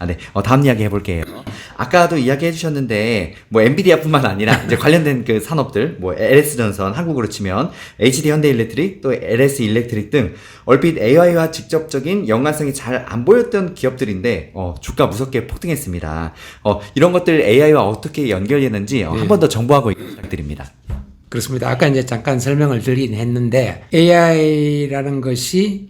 네. 다음 이야기 해볼게요. 아까도 이야기 해주셨는데, 뭐, 엔비디아뿐만 아니라, 이제 관련된 그 산업들, 뭐, LS전선, 한국으로 치면, HD 현대일렉트릭, 또 LS 일렉트릭 등, 얼핏 AI와 직접적인 연관성이 잘 안 보였던 기업들인데, 주가 무섭게 폭등했습니다. 이런 것들 AI와 어떻게 연결되는지, 한 번 더 정보하고 부탁드립니다. 그렇습니다. 아까 이제 잠깐 설명을 드리긴 했는데, AI라는 것이,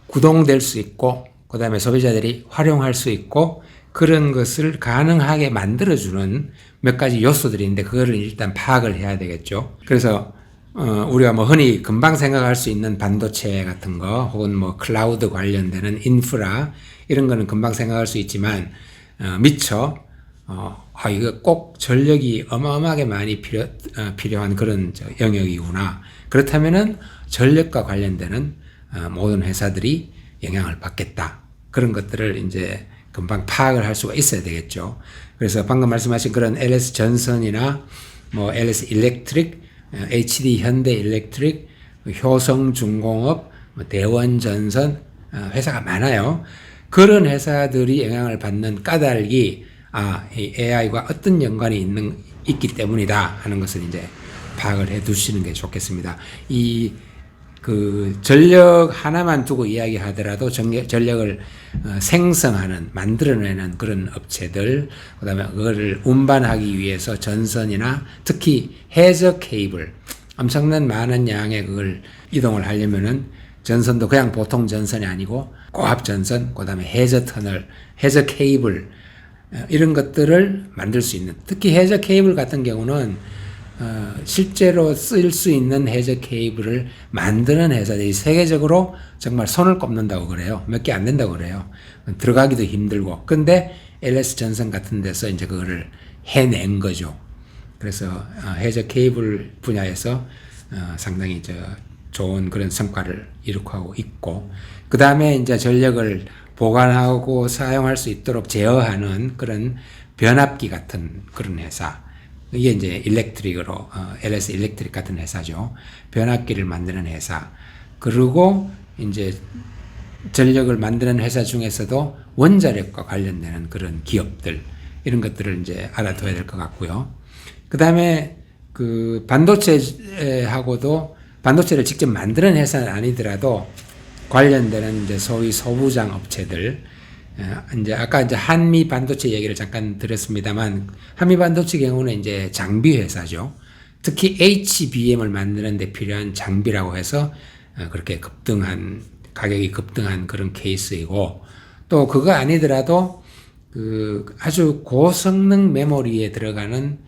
구동될 수 있고, 그 다음에 소비자들이 활용할 수 있고, 그런 것을 가능하게 만들어주는 몇 가지 요소들이 있는데, 그거를 일단 파악을 해야 되겠죠. 그래서, 우리가 뭐 흔히 금방 생각할 수 있는 반도체 같은 거, 혹은 뭐 클라우드 관련되는 인프라, 이런 거는 금방 생각할 수 있지만, 미처, 이거 꼭 전력이 어마어마하게 많이 필요한 그런 영역이구나. 그렇다면은 전력과 관련되는 모든 회사들이 영향을 받겠다. 그런 것들을 이제 금방 파악을 할 수가 있어야 되겠죠. 그래서 방금 말씀하신 그런 LS 전선이나 뭐 LS 일렉트릭, HD 현대 일렉트릭, 효성중공업, 대원 전선 회사가 많아요. 그런 회사들이 영향을 받는 까닭이 이 AI와 어떤 연관이 있기 때문이다 하는 것을 이제 파악을 해 두시는 게 좋겠습니다. 그 전력 하나만 두고 이야기하더라도 전력을 생성하는, 만들어내는 그런 업체들, 그 다음에 그거를 운반하기 위해서 전선이나 특히 해저 케이블, 엄청난 많은 양의 그걸 이동을 하려면은 전선도 그냥 보통 전선이 아니고 고압 전선, 그 다음에 해저 터널, 해저 케이블, 이런 것들을 만들 수 있는, 특히 해저 케이블 같은 경우는 실제로 쓸 수 있는 해저 케이블을 만드는 회사들이 세계적으로 정말 손을 꼽는다고 그래요. 몇 개 안 된다고 그래요. 들어가기도 힘들고. 근데 LS 전선 같은 데서 이제 그거를 해낸 거죠. 그래서 해저 케이블 분야에서 상당히 좋은 그런 성과를 이룩하고 있고, 그 다음에 이제 전력을 보관하고 사용할 수 있도록 제어하는 그런 변압기 같은 그런 회사. 이게 이제 일렉트릭으로, LS 일렉트릭 같은 회사죠. 변압기를 만드는 회사. 그리고 이제 전력을 만드는 회사 중에서도 원자력과 관련되는 그런 기업들, 이런 것들을 이제 알아둬야 될 것 같고요. 그 다음에 그 반도체하고도, 반도체를 직접 만드는 회사는 아니더라도 관련되는 이제 소위 소부장 업체들, 이제 아까 이제 한미 반도체 얘기를 잠깐 드렸습니다만, 한미 반도체 경우는 이제 장비 회사죠. 특히 HBM을 만드는 데 필요한 장비라고 해서 그렇게 가격이 급등한 그런 케이스이고, 또 그거 아니더라도 그 아주 고성능 메모리에 들어가는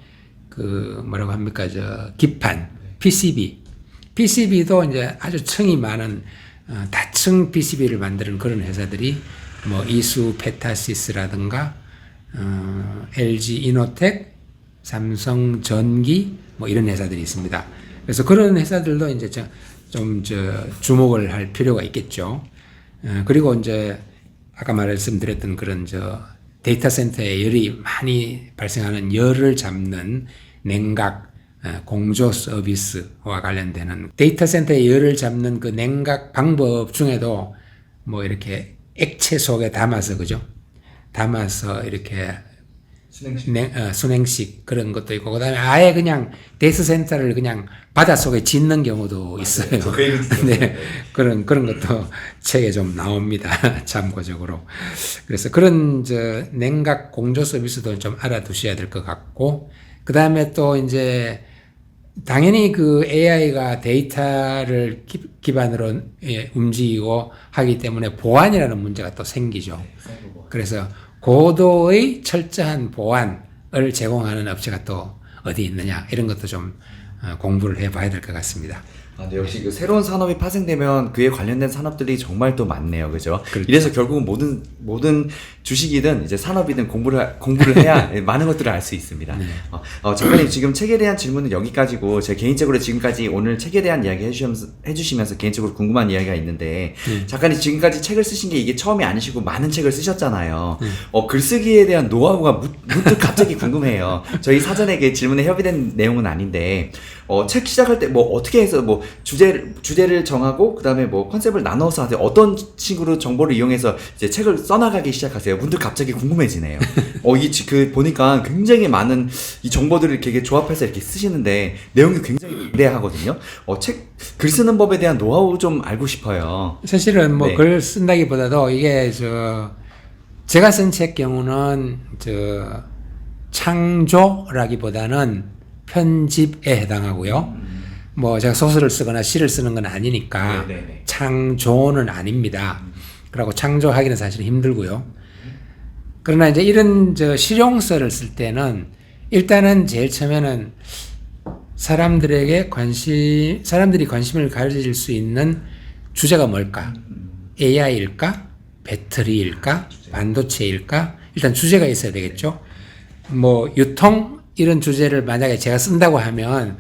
뭐라고 합니까, 기판, PCB도 이제 아주 층이 많은 다층 PCB를 만드는 그런 회사들이 뭐 이수 페타시스라든가 LG 이노텍, 삼성 전기 뭐 이런 회사들이 있습니다. 그래서 그런 회사들도 이제 좀 주목을 할 필요가 있겠죠. 그리고 이제 아까 말씀드렸던 그런 데이터 센터에 열이 많이 발생하는 열을 잡는 냉각 공조 서비스와 관련되는 데이터 센터에 열을 잡는 그 냉각 방법 중에도 뭐 이렇게 액체 속에 담아서, 그죠? 담아서 이렇게 순행식 그런 것도 있고, 그 다음에 아예 그냥 데이터 센터를 그냥 바닷속에 짓는 경우도 있어요. 네. 그런 것도 책에 좀 나옵니다. 참고적으로. 그래서 그런 냉각 공조 서비스도 좀 알아두셔야 될 것 같고, 그 다음에 또 이제 당연히 그 AI가 데이터를 기반으로 움직이고 하기 때문에 보안이라는 문제가 또 생기죠. 그래서 고도의 철저한 보안을 제공하는 업체가 또 어디 있느냐, 이런 것도 좀 공부를 해봐야 될 것 같습니다. 네, 역시 그 새로운 산업이 파생되면 그에 관련된 산업들이 정말 또 많네요. 그죠? 그렇죠. 이래서 결국은 모든 주식이든 이제 산업이든 공부를 해야 많은 것들을 알 수 있습니다. 네. 작가님, 지금 책에 대한 질문은 여기까지고, 제 개인적으로 지금까지 오늘 책에 대한 이야기 해주시면서 개인적으로 궁금한 이야기가 있는데, 작가님 지금까지 책을 쓰신 게 이게 처음이 아니시고 많은 책을 쓰셨잖아요. 글쓰기에 대한 노하우가 문득 갑자기 궁금해요. 저희 사전에 질문에 협의된 내용은 아닌데, 책 시작할 때 뭐 어떻게 해서 뭐 주제를 정하고 그다음에 뭐 컨셉을 나눠서 하세요. 어떤 식으로 정보를 이용해서 이제 책을 써나가기 시작하세요. 문득 갑자기 궁금해지네요. 보니까 굉장히 많은 이 정보들을 이렇게 조합해서 이렇게 쓰시는데 내용이 굉장히 위대하거든요. 글 쓰는 법에 대한 노하우 좀 알고 싶어요. 사실은 뭐 네. 글 쓴다기보다도 이게 제가 쓴 책 경우는 창조라기보다는 편집에 해당하고요. 뭐 제가 소설을 쓰거나 시를 쓰는 건 아니니까 네네네. 창조는 아닙니다. 그리고 창조하기는 사실 힘들고요. 그러나 이제 이런 실용서를 쓸 때는 일단은 제일 처음에는 사람들이 관심을 가질 수 있는 주제가 뭘까? AI일까? 배터리일까? 반도체일까? 일단 주제가 있어야 되겠죠. 뭐 유통 이런 주제를 만약에 제가 쓴다고 하면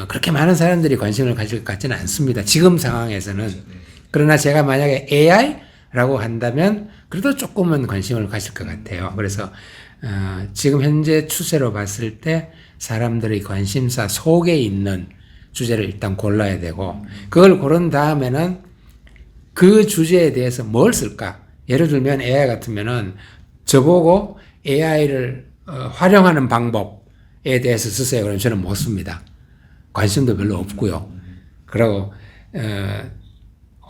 그렇게 많은 사람들이 관심을 가질 것 같지는 않습니다. 지금 상황에서는. 그러나 제가 만약에 AI라고 한다면 그래도 조금은 관심을 가질 것 같아요. 그래서 지금 현재 추세로 봤을 때 사람들의 관심사 속에 있는 주제를 일단 골라야 되고 그걸 고른 다음에는 그 주제에 대해서 뭘 쓸까? 예를 들면 AI 같으면은 저보고 AI를 활용하는 방법에 대해서 쓰세요. 그러면 저는 못 씁니다. 관심도 별로 없고요. 그리고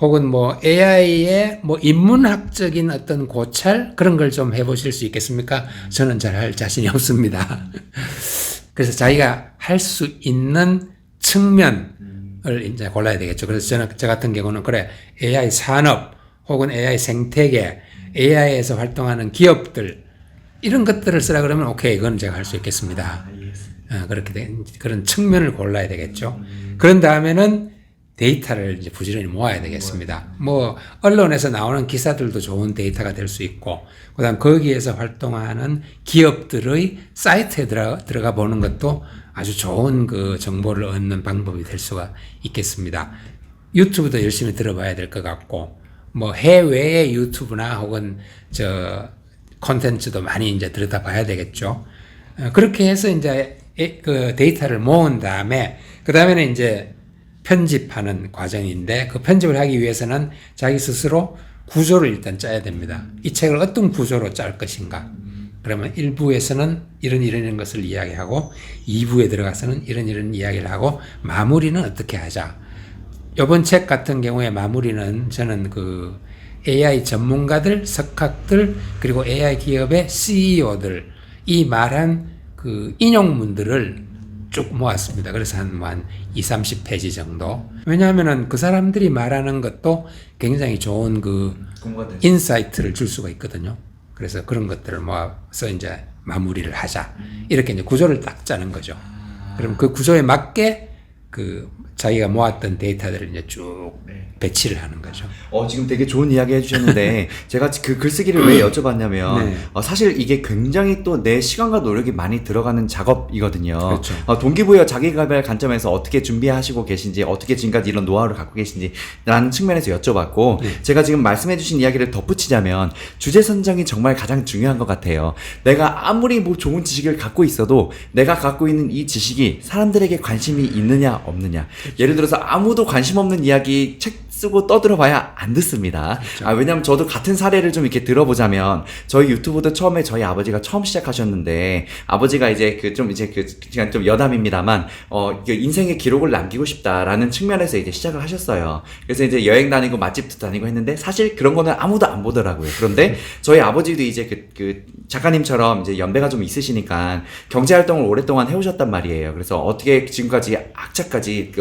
혹은 뭐 AI의 뭐 인문학적인 어떤 고찰 그런 걸 좀 해보실 수 있겠습니까? 저는 잘 할 자신이 없습니다. 그래서 자기가 할 수 있는 측면을 이제 골라야 되겠죠. 그래서 저 같은 경우는 그래 AI 산업 혹은 AI 생태계, AI에서 활동하는 기업들 이런 것들을 쓰라 그러면 오케이 그건 제가 할 수 있겠습니다. 그런 측면을 골라야 되겠죠. 그런 다음에는 데이터를 이제 부지런히 모아야 되겠습니다. 뭐 언론에서 나오는 기사들도 좋은 데이터가 될 수 있고, 그다음 거기에서 활동하는 기업들의 사이트에 들어가 보는 것도 아주 좋은 그 정보를 얻는 방법이 될 수가 있겠습니다. 유튜브도 열심히 들어봐야 될 것 같고, 뭐 해외의 유튜브나 혹은 콘텐츠도 많이 이제 들여다봐야 되겠죠. 그렇게 해서 이제 그 데이터를 모은 다음에 그 다음에는 이제 편집하는 과정인데 그 편집을 하기 위해서는 자기 스스로 구조를 일단 짜야 됩니다. 이 책을 어떤 구조로 짤 것인가. 그러면 1부에서는 이런 것을 이야기하고 2부에 들어가서는 이런 이야기를 하고 마무리는 어떻게 하자. 이번 책 같은 경우에 마무리는 저는 그 AI 전문가들, 석학들, 그리고 AI 기업의 CEO들 이 말한 그 인용문들을 쭉 모았습니다. 그래서 한 20-30페이지 정도. 왜냐하면은 그 사람들이 말하는 것도 굉장히 좋은 그 인사이트를 줄 수가 있거든요. 그래서 그런 것들을 모아서 이제 마무리를 하자. 이렇게 이제 구조를 딱 짜는 거죠. 그럼 그 구조에 맞게 그 자기가 모았던 데이터들을 이제 쭉 배치를 하는 거죠. 지금 되게 좋은 이야기 해주셨는데 제가 그 글쓰기를 왜 여쭤봤냐면 사실 이게 굉장히 또 내 시간과 노력이 많이 들어가는 작업이거든요. 그렇죠. 동기부여 자기개발 관점에서 어떻게 준비하시고 계신지, 어떻게 지금까지 이런 노하우를 갖고 계신지 라는 측면에서 여쭤봤고 제가 지금 말씀해주신 이야기를 덧붙이자면 주제 선정이 정말 가장 중요한 것 같아요. 내가 아무리 뭐 좋은 지식을 갖고 있어도 내가 갖고 있는 이 지식이 사람들에게 관심이 있느냐 없느냐. 예를 들어서 아무도 관심 없는 이야기 책 쓰고 떠들어봐야 안 듣습니다. 그렇죠. 왜냐면 저도 같은 사례를 좀 이렇게 들어보자면 저희 유튜브도 처음에 저희 아버지가 처음 시작하셨는데 아버지가 이제 그냥 좀 여담입니다만 인생의 기록을 남기고 싶다라는 측면에서 이제 시작을 하셨어요. 그래서 이제 여행 다니고 맛집도 다니고 했는데 사실 그런 거는 아무도 안 보더라고요. 그런데 저희 아버지도 이제 그 작가님처럼 이제 연배가 좀 있으시니까 경제 활동을 오랫동안 해오셨단 말이에요. 그래서 어떻게 지금까지 학자까지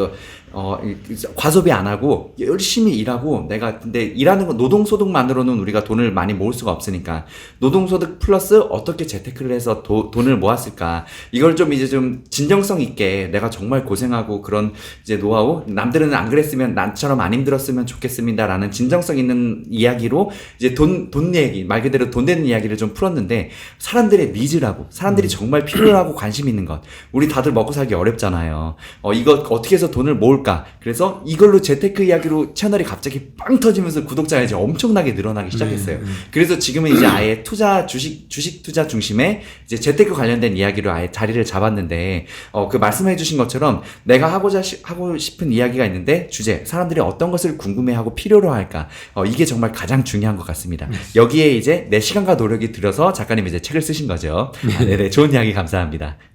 과소비 안 하고 열심히 일하고 근데 일하는 건 노동소득만으로는 우리가 돈을 많이 모을 수가 없으니까 노동소득 플러스 어떻게 재테크를 해서 돈을 모았을까 이걸 좀 이제 좀 진정성 있게 내가 정말 고생하고 그런 이제 노하우 남들은 안 그랬으면 나처럼 안 힘들었으면 좋겠습니다라는 진정성 있는 이야기로 이제 돈 얘기 말 그대로 돈 되는 이야기를 좀 풀었는데 사람들의 니즈라고 사람들이 정말 필요하고 관심 있는 것 우리 다들 먹고 살기 어렵잖아요. 이거 어떻게 해서 돈을 모을까 볼까? 그래서 이걸로 재테크 이야기로 채널이 갑자기 빵 터지면서 구독자가 이제 엄청나게 늘어나기 시작했어요. 그래서 지금은 이제 아예 주식 투자 중심의 이제 재테크 관련된 이야기로 아예 자리를 잡았는데, 그 말씀해 주신 것처럼 내가 하고 싶은 이야기가 있는데 주제, 사람들이 어떤 것을 궁금해하고 필요로 할까? 이게 정말 가장 중요한 것 같습니다. 여기에 이제 내 시간과 노력이 들어서 작가님 이제 책을 쓰신 거죠. 네네, 좋은 이야기 감사합니다.